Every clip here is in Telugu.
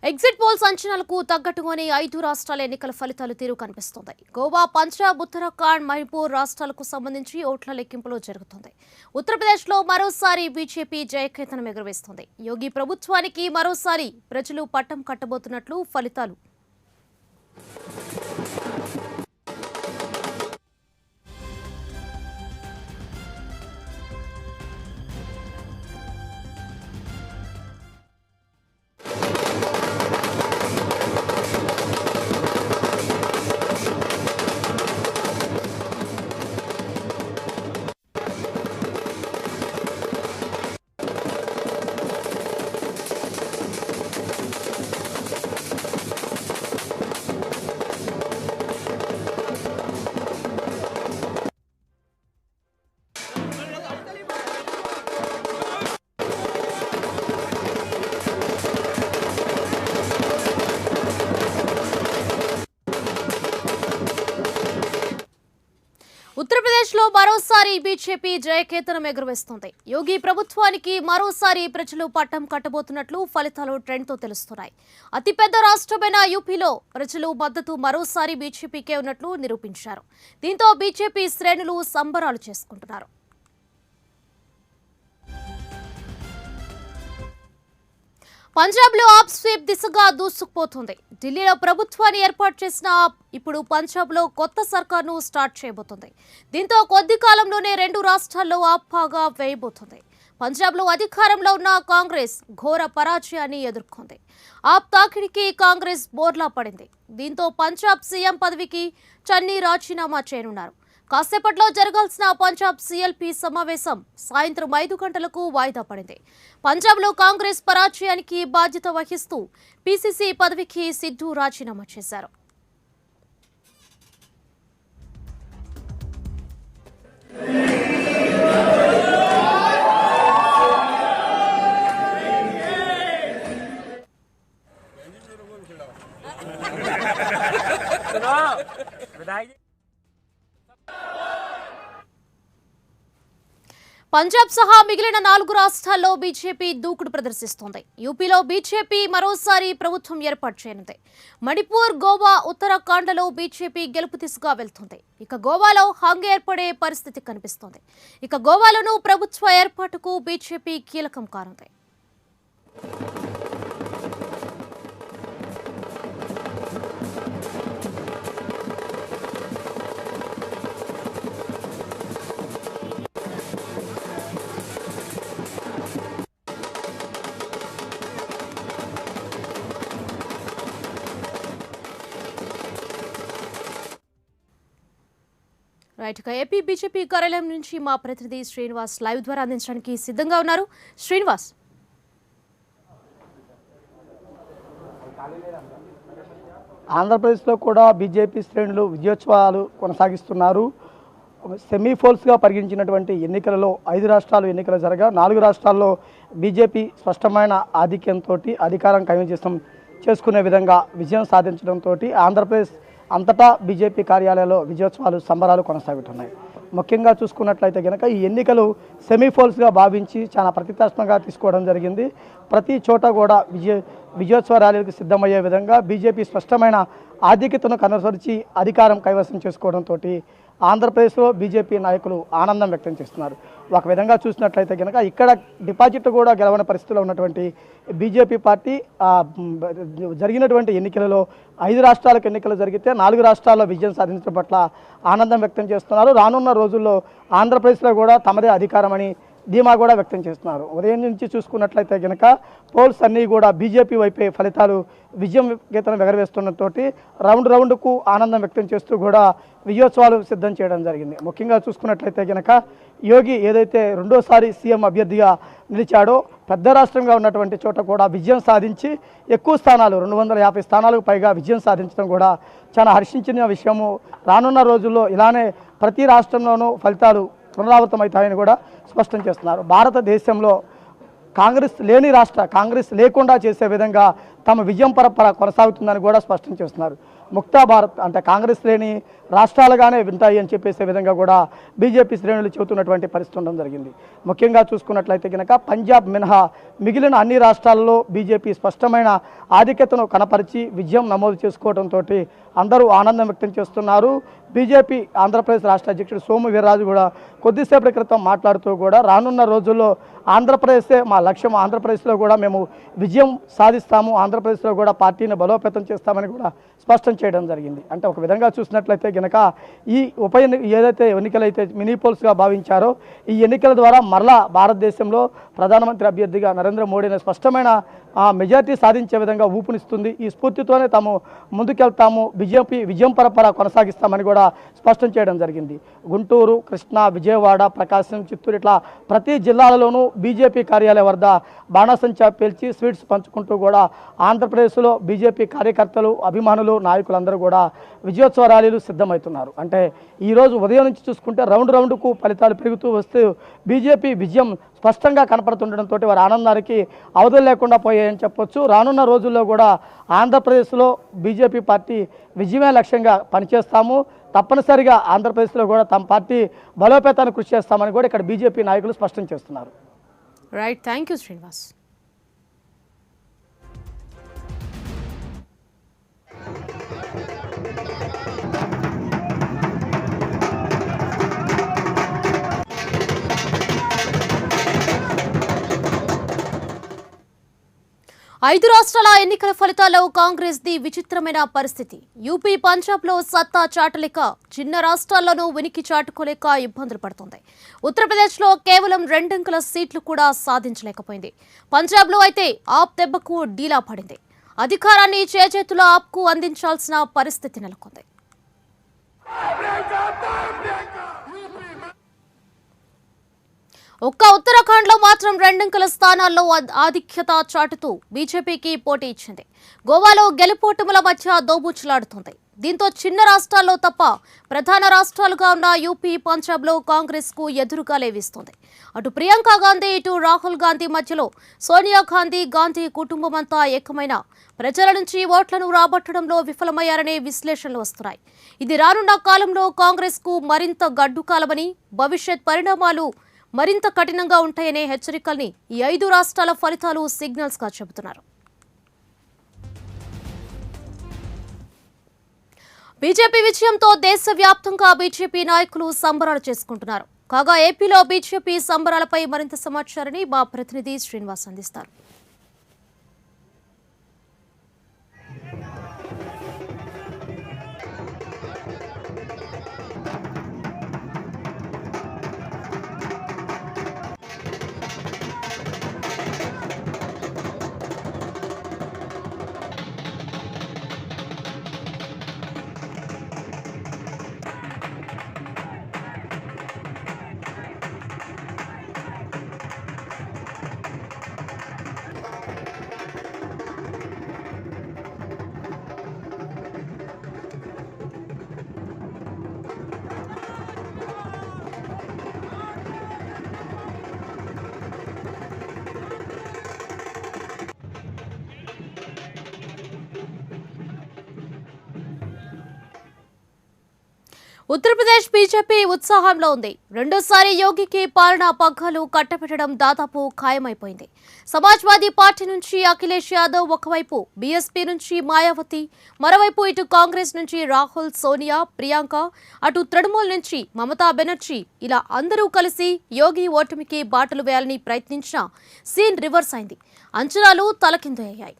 ఎగ్జిట్ పోల్స్ అంచనాలకు తగ్గట్టుగానే 5 రాష్ట్రాల ఎన్నికల ఫలితాలు తీరు కనిపిస్తుంది. గోవా, పంజాబ్, ఉత్తరాఖండ్, మణిపూర్ రాష్ట్రాలకు సంబంధించి ఓట్ల లెక్కింపులో జరుగుతుంది. ఉత్తరప్రదేశ్లో మరోసారి బీజేపీ జయకేతనం ఎగురవేస్తుంది. యోగి ప్రభుత్వానికి మరోసారి ప్రజలు పట్టం కట్టబోతున్నట్లు ఫలితాలు. ఉత్తరప్రదేశ్లో మరోసారి బీజేపీ జయకేతనం ఎగురవేస్తుంది. యోగి ప్రభుత్వానికి మరోసారి ప్రజలు పట్టం కట్టబోతున్నట్లు ఫలితాలు ట్రెండ్తో తెలుస్తున్నాయి. అతిపెద్ద రాష్ట్రమైన యూపీలో ప్రజలు మద్దతు మరోసారి బీజేపీకే ఉన్నట్లు నిరూపించారు. దీంతో బీజేపీ శ్రేణులు సంబరాలు చేసుకుంటున్నారు. పంజాబ్లో ఆప్ స్వీప్ దిశగా దూసుకుపోతుంది. ఢిల్లీలో ప్రభుత్వాన్ని ఏర్పాటు చేసిన ఆప్ ఇప్పుడు పంజాబ్లో కొత్త సర్కార్ను స్టార్ట్ చేయబోతుంది. దీంతో కొద్ది కాలంలోనే 2 రాష్ట్రాల్లో ఆప్ పాగా వేయబోతుంది. పంజాబ్లో అధికారంలో ఉన్న కాంగ్రెస్ ఘోర పరాజయాన్ని ఎదుర్కొంది. ఆప్ తాకిడికి కాంగ్రెస్ బోర్లా పడింది. దీంతో పంజాబ్ సీఎం పదవికి చన్నీ రాజీనామా చేయనున్నారు. కాసేపట్లో జరగాల్సిన పంజాబ్ సీఎల్పీ సమావేశం సాయంత్రం 5 గంటలకు వాయిదా పడింది. పంజాబ్లో కాంగ్రెస్ పరాజయానికి బాధ్యత వహిస్తూ పీసీసీ పదవికి సిద్ధు రాజీనామా చేశారు. పంజాబ్ సహా మిగిలిన 4 రాష్ట్రాల్లో బీజేపీ దూకుడు ప్రదర్శిస్తోంది. యూపీలో బీజేపీ మరోసారి ప్రభుత్వం ఏర్పాటు చేయనుంది. మణిపూర్, గోవా, ఉత్తరాఖండ్లలో బీజేపీ గెలుపు దిశగా వెళ్తుంది. ఇక గోవాలో హంగ్ ఏర్పడే పరిస్థితి కనిపిస్తోంది. ఇక గోవాలోనూ ప్రభుత్వ ఏర్పాటుకు బీజేపీ కీలకం కానుంది. రైట్, ఏపీ బీజేపీ కార్యాలయం నుంచి మా ప్రతినిధి శ్రీనివాస్ లైవ్ ద్వారా అందించడానికి సిద్ధంగా ఉన్నారు. శ్రీనివాస్, ఆంధ్రప్రదేశ్లో కూడా బీజేపీ శ్రేణులు విజయోత్సవాలు కొనసాగిస్తున్నారు. సెమీఫోల్స్గా పరిగణించినటువంటి ఎన్నికలలో 5 రాష్ట్రాలు ఎన్నికలు జరగా 4 రాష్ట్రాల్లో బీజేపీ స్పష్టమైన ఆధిక్యంతో అధికారం కైవసం చేసుకునే విధంగా విజయం సాధించడంతో ఆంధ్రప్రదేశ్ అంతటా బీజేపీ కార్యాలయాల్లో విజయోత్సవాలు సంబరాలు కొనసాగుతున్నాయి. ముఖ్యంగా చూసుకున్నట్లయితే కనుక ఈ ఎన్నికలు సెమీఫోల్స్గా భావించి చాలా ప్రతిష్టాత్మకంగా తీసుకోవడం జరిగింది. ప్రతి చోట కూడా విజయోత్సవ ర్యాలీలకు సిద్ధమయ్యే విధంగా బీజేపీ స్పష్టమైన ఆధిక్యతను కనబరిచి అధికారం కైవసం చేసుకోవడంతో ఆంధ్రప్రదేశ్లో బీజేపీ నాయకులు ఆనందం వ్యక్తం చేస్తున్నారు. ఒక విధంగా చూసినట్లయితే కనుక ఇక్కడ డిపాజిట్ కూడా గెలవని పరిస్థితిలో ఉన్నటువంటి బీజేపీ పార్టీ జరిగినటువంటి ఎన్నికలలో 5 రాష్ట్రాలకు ఎన్నికలు జరిగితే 4 రాష్ట్రాల్లో విజయం సాధించడం పట్ల ఆనందం వ్యక్తం చేస్తున్నారు. రానున్న రోజుల్లో ఆంధ్రప్రదేశ్లో కూడా తమదే అధికారమని ధీమా కూడా వ్యక్తం చేస్తున్నారు. ఉదయం నుంచి చూసుకున్నట్లయితే కనుక పోల్స్ అన్నీ కూడా బీజేపీ వైపే ఫలితాలు విజయం గీతను ఎగరవేస్తున్నతో రౌండ్కు ఆనందం వ్యక్తం చేస్తూ కూడా విజయోత్సవాలు సిద్ధం చేయడం జరిగింది. ముఖ్యంగా చూసుకున్నట్లయితే కనుక యోగి ఏదైతే 2వ సీఎం అభ్యర్థిగా నిలిచాడో పెద్ద రాష్ట్రంగా ఉన్నటువంటి చోట కూడా విజయం సాధించి ఎక్కువ స్థానాలు 250 స్థానాలకు పైగా విజయం సాధించడం కూడా చాలా హర్షించిన విషయము. రానున్న రోజుల్లో ఇలానే ప్రతి రాష్ట్రంలోనూ ఫలితాలు పునరావృతమవుతాయని కూడా స్పష్టం చేస్తున్నారు. భారతదేశంలో కాంగ్రెస్ లేని రాష్ట్ర కాంగ్రెస్ లేకుండా చేసే విధంగా తమ విజయం పరంపర కొనసాగుతుందని కూడా స్పష్టం చేస్తున్నారు. ముక్తా భారత్ అంటే కాంగ్రెస్ శ్రేణి రాష్ట్రాలుగానే వింటాయి అని చెప్పేసే విధంగా కూడా బీజేపీ శ్రేణులు చెబుతున్నటువంటి పరిస్థితి ఉండడం జరిగింది. ముఖ్యంగా చూసుకున్నట్లయితే కనుక పంజాబ్ మినహా మిగిలిన అన్ని రాష్ట్రాల్లో బీజేపీ స్పష్టమైన ఆధిక్యతను కనపరిచి విజయం నమోదు చేసుకోవడంతో అందరూ ఆనందం వ్యక్తం చేస్తున్నారు. బీజేపీ ఆంధ్రప్రదేశ్ రాష్ట్ర అధ్యక్షుడు సోము వీర్రాజు కూడా కొద్దిసేపటి క్రితం మాట్లాడుతూ కూడా రానున్న రోజుల్లో ఆంధ్రప్రదేశే మా లక్ష్యం, ఆంధ్రప్రదేశ్లో కూడా మేము విజయం సాధిస్తాము, ఆంధ్రప్రదేశ్లో కూడా పార్టీని బలోపేతం చేస్తామని కూడా స్పష్టం చేయడం జరిగింది. అంటే ఒక విధంగా చూసినట్లయితే కనుక ఈ ఏదైతే ఎన్నికలైతే మినీ పోల్స్గా భావించారో ఈ ఎన్నికల ద్వారా మరలా భారతదేశంలో ప్రధానమంత్రి అభ్యర్థిగా నరేంద్ర మోడీని స్పష్టమైన మెజార్టీ సాధించే విధంగా ఊపునిస్తుంది. ఈ స్ఫూర్తితోనే తాము ముందుకెళ్తాము, బీజేపీ విజయం పరంపర కొనసాగిస్తామని కూడా స్పష్టం చేయడం జరిగింది. గుంటూరు, కృష్ణా, విజయవాడ, ప్రకాశం, చిత్తూరు ఇట్లా ప్రతి జిల్లాలలోనూ బీజేపీ కార్యాలయం వద్ద బాణాసంచా పేల్చి స్వీట్స్ పంచుకుంటూ కూడా ఆంధ్రప్రదేశ్లో బీజేపీ కార్యకర్తలు, అభిమానులు, నాయకులందరూ కూడా విజయోత్సవ ర్యాలీలు సిద్ధమవుతున్నారు. అంటే ఈరోజు ఉదయం నుంచి చూసుకుంటే రౌండ్కు ఫలితాలు పెరుగుతూ వస్తూ బీజేపీ విజయం స్పష్టంగా కనపడుతుండడంతో వారి ఆనందానికి అవధులు లేకుండా పోయాయని చెప్పొచ్చు. రానున్న రోజుల్లో కూడా ఆంధ్రప్రదేశ్లో బీజేపీ పార్టీ విజయమే లక్ష్యంగా పనిచేస్తాము, తప్పనిసరిగా ఆంధ్రప్రదేశ్లో కూడా తమ పార్టీ బలోపేతానికి కృషి చేస్తామని కూడా ఇక్కడ బీజేపీ నాయకులు స్పష్టం చేస్తున్నారు. Right, thank you Srinivas. ఐదు రాష్ట్రాల ఎన్నికల ఫలితాల్లో కాంగ్రెస్ ది విచిత్రమైన పరిస్థితి. యూపీ, పంజాబ్లో సత్తా చాటలేక, చిన్న రాష్ట్రాల్లోనూ ఉనికి చాటుకోలేక ఇబ్బందులు పడుతోంది. ఉత్తరప్రదేశ్లో కేవలం 2 అంకెల సీట్లు కూడా సాధించలేకపోయింది. పంజాబ్లో అయితే ఆప్ దెబ్బకు డీలా పడింది. అధికారాన్ని చేజేతుల ఆప్కు అందించాల్సిన పరిస్థితి నెలకొంది. ఒక్క ఉత్తరాఖండ్లో మాత్రం 2 అంకెల స్థానాల్లో ఆధిక్యత చాటుతూ బీజేపీకి పోటీ ఇచ్చింది. గోవాలో గెలుపోటముల మధ్య దోబూచులాడుతోంది. దీంతో చిన్న రాష్ట్రాల్లో తప్ప ప్రధాన రాష్ట్రాలుగా ఉన్న యూపీ, పంజాబ్లో కాంగ్రెస్కు ఎదురుగా లేవిస్తోంది. అటు ప్రియాంక గాంధీ, ఇటు రాహుల్ గాంధీ మధ్యలో సోనియా గాంధీ కుటుంబమంతా ఏకమైన ప్రజల నుంచి ఓట్లను రాబట్టడంలో విఫలమయ్యారనే విశ్లేషణలు వస్తున్నాయి. ఇది రానున్న కాలంలో కాంగ్రెస్కు మరింత గడ్డు కాలమని, భవిష్యత్ పరిణామాలు మరింత కఠినంగా ఉంటాయనే హెచ్చరికల్ని ఈ 5 రాష్ట్రాల ఫలితాలు సిగ్నల్స్ గా చెబుతున్నారు. బీజేపీ విజయంతో దేశవ్యాప్తంగా బీజేపీ నాయకులు సంబరాలు చేసుకుంటున్నారు. కాగా ఏపీలో బీజేపీ సంబరాలపై మరింత సమాచారాన్ని మా ప్రతినిధి శ్రీనివాస్ అందిస్తారు. ఉత్తరప్రదేశ్ బీజేపీ ఉత్సాహంలో ఉంది. రెండోసారి యోగికి పాలనా పగ్గాలు కట్టబెట్టడం దాదాపు ఖాయమైపోయింది. సమాజ్వాదీ పార్టీ నుంచి అఖిలేష్ యాదవ్ ఒకవైపు, బీఎస్పీ నుంచి మాయావతి మరోవైపు, ఇటు కాంగ్రెస్ నుంచి రాహుల్, సోనియా, ప్రియాంక, అటు తృణమూల్ నుంచి మమతా బెనర్జీ ఇలా అందరూ కలిసి యోగి ఓటమికి బాటలు వేయాలని ప్రయత్నించినా సీన్ రివర్స్ అయింది. అంచనాలు తలకిందులయ్యాయి.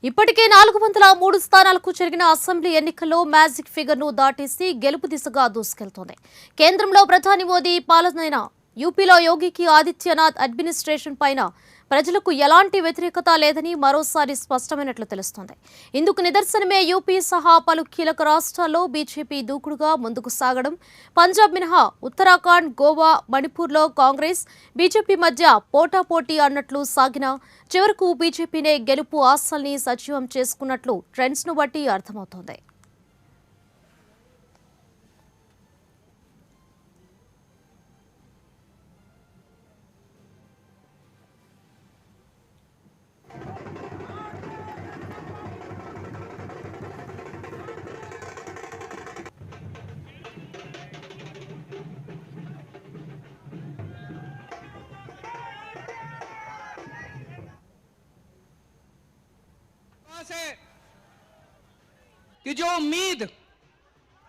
ఇప్పటికే 403 స్థానాలకు జరిగిన అసెంబ్లీ ఎన్నికల్లో మ్యాజిక్ ఫిగర్ ను దాటేసి గెలుపు దిశగా దూసుకెళ్తోంది. కేంద్రంలో ప్రధాని మోదీ పాలనైన యూపీలో యోగికి ఆదిత్యనాథ్ అడ్మినిస్ట్రేషన్ పైన ప్రజలకు ఎలాంటి వ్యతిరేకత లేదని మరోసారి స్పష్టమైనట్లు తెలుస్తోంది. ఇందుకు నిదర్శనమే యూపీ సహా పలు కీలక రాష్ట్రాల్లో బీజేపీ దూకుడుగా ముందుకు సాగడం. పంజాబ్ మినహా ఉత్తరాఖండ్, గోవా, మణిపూర్లో కాంగ్రెస్, బీజేపీ మధ్య పోటాపోటీ అన్నట్లు సాగిన చివరకు బీజేపీనే గెలుపు ఆశల్ని సజీవం చేసుకున్నట్లు ట్రెండ్స్ను బట్టి అర్థమవుతోంది. है कि जो उम्मीद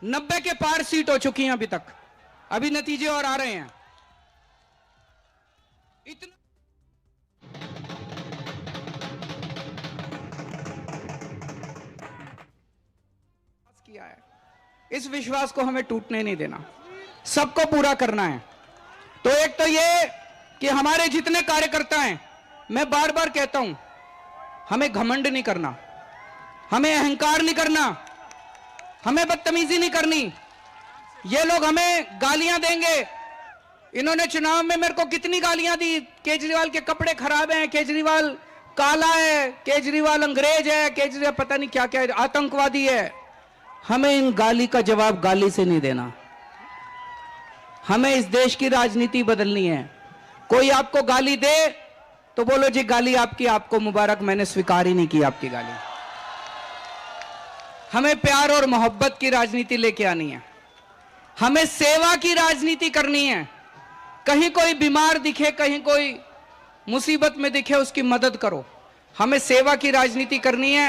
90 के पार सीट हो चुकी हैं, अभी नतीजे और आ रहे हैं। इतना किया है, इस विश्वास को हमें टूटने नहीं देना, सबको पूरा करना है। तो एक तो ये कि हमारे जितने कार्यकर्ता हैं, मैं बार बार कहता हूं, हमें घमंड नहीं करना, हमें अहंकार नहीं करना, हमें बदतमीजी नहीं करनी। ये लोग हमें गालियां देंगे। इन्होंने चुनाव में मेरे को कितनी गालियां दी, केजरीवाल के कपड़े खराब हैं, केजरीवाल काला है, केजरीवाल अंग्रेज है, केजरीवाल पता नहीं क्या क्या है, आतंकवादी है। हमें इन गाली का जवाब गाली से नहीं देना। हमें इस देश की राजनीति बदलनी है। कोई आपको गाली दे तो बोलो जी गाली आपकी, आपको मुबारक, मैंने स्वीकार ही नहीं की आपकी गाली। हमें प्यार और मोहब्बत की राजनीति लेके आनी है, हमें सेवा की राजनीति करनी है। कहीं कोई बीमार दिखे, कहीं कोई मुसीबत में दिखे, उसकी मदद करो। हमें सेवा की राजनीति करनी है।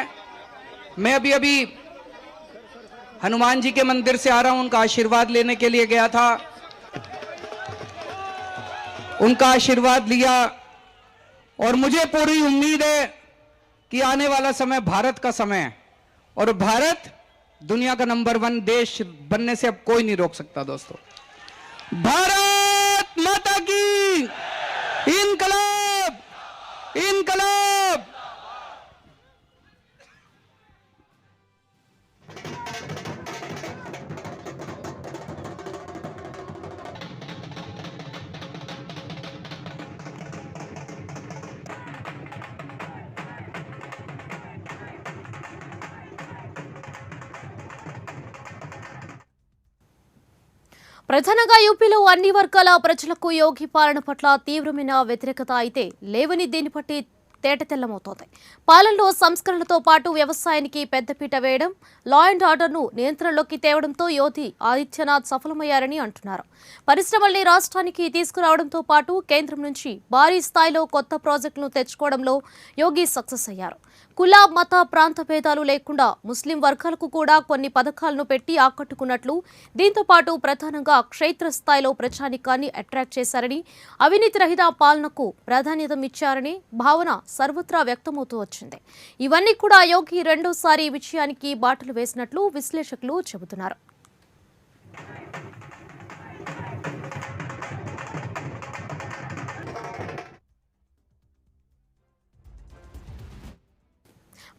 मैं अभी हनुमान जी के मंदिर से आ रहा हूं, उनका आशीर्वाद लेने के लिए गया था, उनका आशीर्वाद लिया और मुझे पूरी उम्मीद है कि आने वाला समय भारत का समय है और भारत दुनिया का नंबर 1 देश बनने से अब कोई नहीं रोक सकता। दोस्तों, भारत माता की इनकलाब, इनकलाब। ప్రధానంగా యూపీలో అన్ని వర్గాల ప్రజలకు యోగి పాలన పట్ల తీవ్రమైన వ్యతిరేకత అయితే లేవని దీన్ని బట్టి తేటతెల్లమవుతోంది. పాలనలో సంస్కరణలతో పాటు వ్యవసాయానికి పెద్దపీట వేయడం, లా అండ్ ఆర్డర్ను నియంత్రణలోకి తేవడంతో యోగి ఆదిత్యనాథ్ సఫలమయ్యారని అంటున్నారు. పరిశ్రమల్ని రాష్ట్రానికి తీసుకురావడంతో పాటు కేంద్రం నుంచి భారీ స్థాయిలో కొత్త ప్రాజెక్టులను తెచ్చుకోవడంలో యోగి సక్సెస్ అయ్యారు. కుల, మత, ప్రాంత భేదాలు లేకుండా ముస్లిం వర్గాలకు కూడా కొన్ని పథకాలను పెట్టి ఆకట్టుకున్నట్లు, దీంతో పాటు ప్రధానంగా క్షేత్రస్థాయిలో ప్రజానికాన్ని అట్రాక్ట్ చేశారని, అవినీతి రహిత పాలనకు ప్రాధాన్యతనిచ్చారని భావన సర్వత్రా వ్యక్తమవుతూ వచ్చింది. ఇవన్నీ కూడా యోగి రెండోసారి విజయానికి బాటలు వేసినట్లు విశ్లేషకులు చెబుతున్నారు.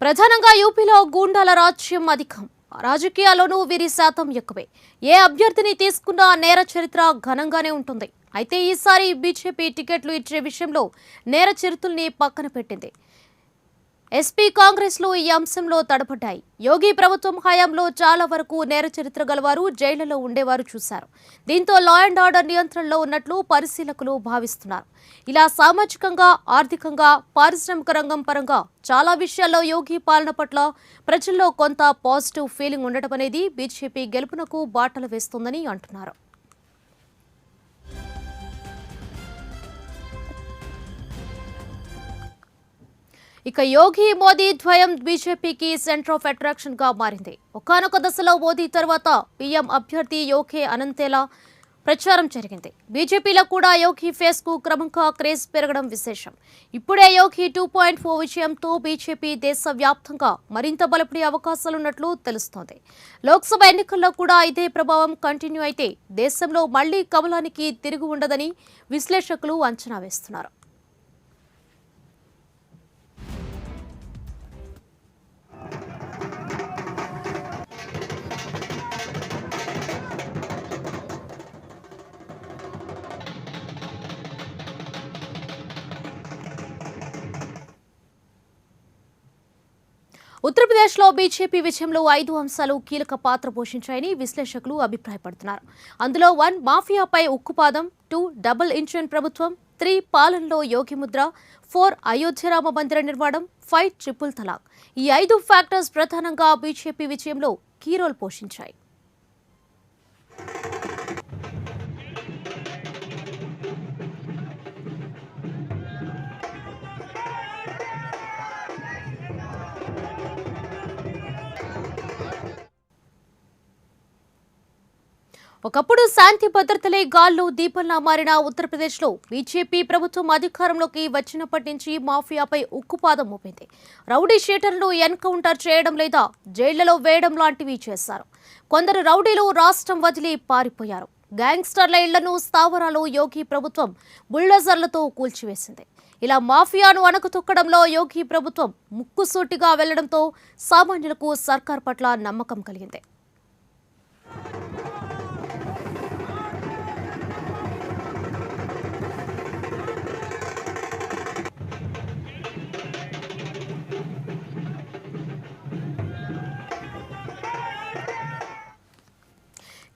ప్రధానంగా యూపీలో గూండాల రాజ్యం అధికం, రాజకీయాల్లోనూ వీరి శాతం ఎక్కువే. ఏ అభ్యర్థిని తీసుకున్నా నేర చరిత్ర ఘనంగానే ఉంటుంది. అయితే ఈసారి బీజేపీ టికెట్లు ఇచ్చే విషయంలో నేర చరిత్రల్ని పక్కన పెట్టింది. ఎస్పీ, కాంగ్రెస్లు ఈ అంశంలో తడబడ్డాయి. యోగి ప్రభుత్వం హయాంలో చాలా వరకు నేర చరిత్ర గలవారు జైళ్లలో ఉండేవారు చూశారు. దీంతో లా అండ్ ఆర్డర్ నియంత్రణలో ఉన్నట్లు పరిశీలకులు భావిస్తున్నారు. ఇలా సామాజికంగా, ఆర్థికంగా, పారిశ్రామిక రంగం పరంగా చాలా విషయాల్లో యోగి పాలన పట్ల ప్రజల్లో కొంత పాజిటివ్ ఫీలింగ్ ఉండటం అనేది బీజేపీ గెలుపునకు బాటలు వేస్తోందని అంటున్నారు. ఇక యోగి, మోదీ ద్వయం బీజేపీకి సెంటర్ ఆఫ్ అట్రాక్షన్ గా మారింది. ఒకానొక దశలో మోదీ తర్వాత పీఎం అభ్యర్థి యోగి అనంతేలా ప్రచారం జరిగింది. బీజేపీలో కూడా యోగి ఫేస్ కు క్రమంగా క్రేజ్ పెరగడం విశేషం. ఇప్పుడే యోగి 2.4 విజయంతో బీజేపీ దేశవ్యాప్తంగా మరింత బలపడే అవకాశాలున్నట్లు తెలుస్తోంది. లోక్సభ ఎన్నికల్లో కూడా ఇదే ప్రభావం కంటిన్యూ అయితే దేశంలో మళ్లీ కమలానికి తిరుగు ఉండదని విశ్లేషకులు అంచనా వేస్తున్నారు. ఉత్తరప్రదేశ్లో బీజేపీ విజయంలో 5 అంశాలు కీలక పాత్ర పోషించాయని విశ్లేషకులు అభిప్రాయపడుతున్నారు. అందులో 1 మాఫియాపై ఉక్కుపాదం, 2 డబుల్ ఇంజిన్ ప్రభుత్వం, 3 పాలనలో యోగి ముద్ర, 4 అయోధ్య రామ మందిర నిర్మాణం, 5 ట్రిపుల్ తలాక్. ఈ 5 ఫ్యాక్టర్స్ ప్రధానంగా బీజేపీ విజయంలో కీ రోల్ పోషించాయి. ఒకప్పుడు శాంతి భద్రతలే గాల్లో దీపంలా మారిన ఉత్తరప్రదేశ్లో బీజేపీ ప్రభుత్వం అధికారంలోకి వచ్చినప్పటి నుంచి మాఫియాపై ఉక్కుపాదం మోపింది. రౌడీ షీటర్లను ఎన్కౌంటర్ చేయడం లేదా జైళ్లలో వేయడం లాంటివి చేశారు. కొందరు రౌడీలు రాష్ట్రం వదిలి పారిపోయారు. గ్యాంగ్స్టర్ల ఇళ్లను, స్థావరాలు యోగి ప్రభుత్వం బుల్డోజర్లతో కూల్చివేసింది. ఇలా మాఫియాను అణకుతొక్కడంలో యోగి ప్రభుత్వం ముక్కుసూటిగా వెళ్లడంతో సామాన్యులకు సర్కార్ పట్ల నమ్మకం కలిగింది.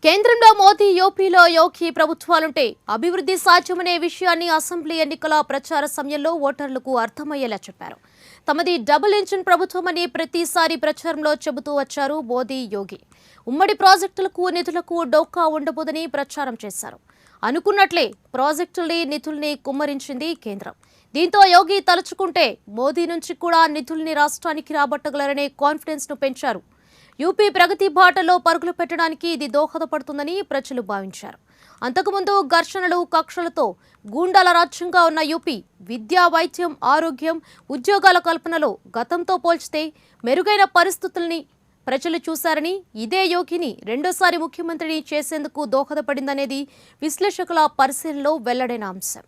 కేంద్రంలో మోదీ, యూపీలో యోగి ప్రభుత్వాలుంటే అభివృద్ధి సాధ్యమనే విషయాన్ని అసెంబ్లీ ఎన్నికల ప్రచార సమయంలో ఓటర్లకు అర్థమయ్యేలా చెప్పారు. తమది డబుల్ ఇంజిన్ ప్రభుత్వమని ప్రతిసారి ప్రచారంలో చెబుతూ వచ్చారు మోదీ, యోగి. ఉమ్మడి ప్రాజెక్టులకు, నిధులకు డోకా ఉండబోదని ప్రచారం చేశారు. అనుకున్నట్లే ప్రాజెక్టుల్ని, నిధుల్ని కుమ్మరించింది కేంద్రం. దీంతో యోగి తలుచుకుంటే మోదీ నుంచి కూడా నిధుల్ని రాష్ట్రానికి రాబట్టగలరనే కాన్ఫిడెన్స్ ను పెంచారు. యూపీ ప్రగతి బాటలో పరుగులు పెట్టడానికి ఇది దోహదపడుతుందని ప్రజలు భావించారు. అంతకుముందు ఘర్షణలు, కక్షలతో గూండాల రాజ్యంగా ఉన్న యూపీ విద్య, వైద్యం, ఆరోగ్యం, ఉద్యోగాల కల్పనలో గతంతో పోల్చితే మెరుగైన పరిస్థితుల్ని ప్రజలు చూశారని, ఇదే యోగిని రెండోసారి ముఖ్యమంత్రిని చేసేందుకు దోహదపడిందనేది విశ్లేషకుల పరిశీలనలో వెల్లడైన అంశం.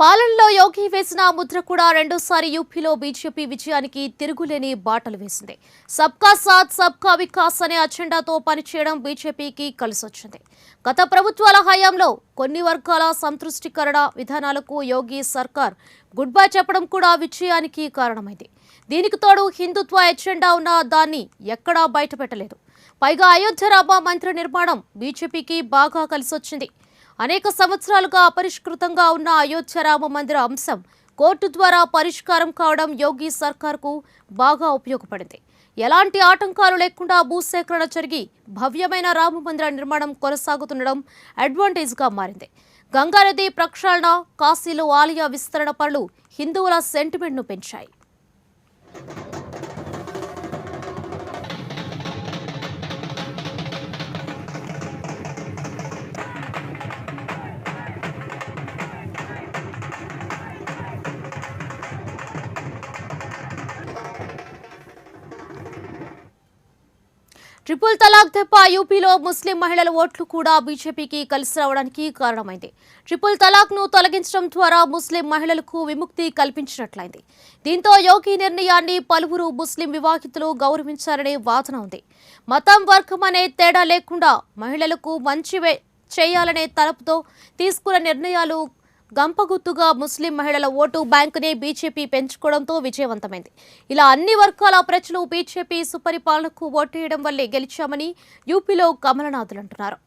పాలనలో యోగి వేసిన ముద్ర కూడా రెండోసారి యూపీలో బీజేపీ విజయానికి తిరుగులేని బాటలు వేసింది. సబ్కా సాత్, సబ్కా వికాస్ అనే అజెండాతో పనిచేయడం బీజేపీకి కలిసొచ్చింది. గత ప్రభుత్వాల హయాంలో కొన్ని వర్గాల సంతృష్టికరణ విధానాలకు యోగి సర్కార్ గుడ్ బై చెప్పడం కూడా విజయానికి కారణమైంది. దీనికి తోడు హిందుత్వ ఎజెండా ఉన్న దాన్ని ఎక్కడా బయటపెట్టలేదు. పైగా అయోధ్య రామ మందిర నిర్మాణం బీజేపీకి బాగా కలిసొచ్చింది. అనేక సంవత్సరాలుగా అపరిష్కృతంగా ఉన్న అయోధ్య రామ మందిర అంశం కోర్టు ద్వారా పరిష్కారం కావడం యోగి సర్కార్కు బాగా ఉపయోగపడింది. ఎలాంటి ఆటంకాలు లేకుండా భూసేకరణ జరిగి భవ్యమైన రామ మందిర నిర్మాణం కొనసాగుతుండడం అడ్వాంటేజ్గా మారింది. గంగానది ప్రక్షాళన, కాశీలో ఆలయ విస్తరణ పనులు హిందువుల సెంటిమెంట్ను పెంచాయి. ట్రిపుల్ తలాక్ దెబ్బ యూపీలో ముస్లిం మహిళల ఓట్లు కూడా బీజేపీకి కలిసి రావడానికి కారణమైంది. ట్రిపుల్ తలాక్ ను తొలగించడం ద్వారా ముస్లిం మహిళలకు విముక్తి కల్పించినట్లయింది. దీంతో యోగి నిర్ణయాన్ని పలువురు ముస్లిం వివాహితులు గౌరవించారనే వాదన ఉంది. మతం, వర్గం అనే తేడా లేకుండా మహిళలకు మంచి చేయాలనే తలపుతో తీసుకున్న నిర్ణయాలు గంపగుత్తుగా ముస్లిం మహిళల ఓటు బ్యాంకునే బీజేపీ పెంచుకోవడంతో విజయవంతమైంది. ఇలా అన్ని వర్గాల ప్రజలు బీజేపీ సుపరిపాలనకు ఓటేయడం వల్లే గెలిచామని యూపీలో కమలనాథులు అంటున్నారు.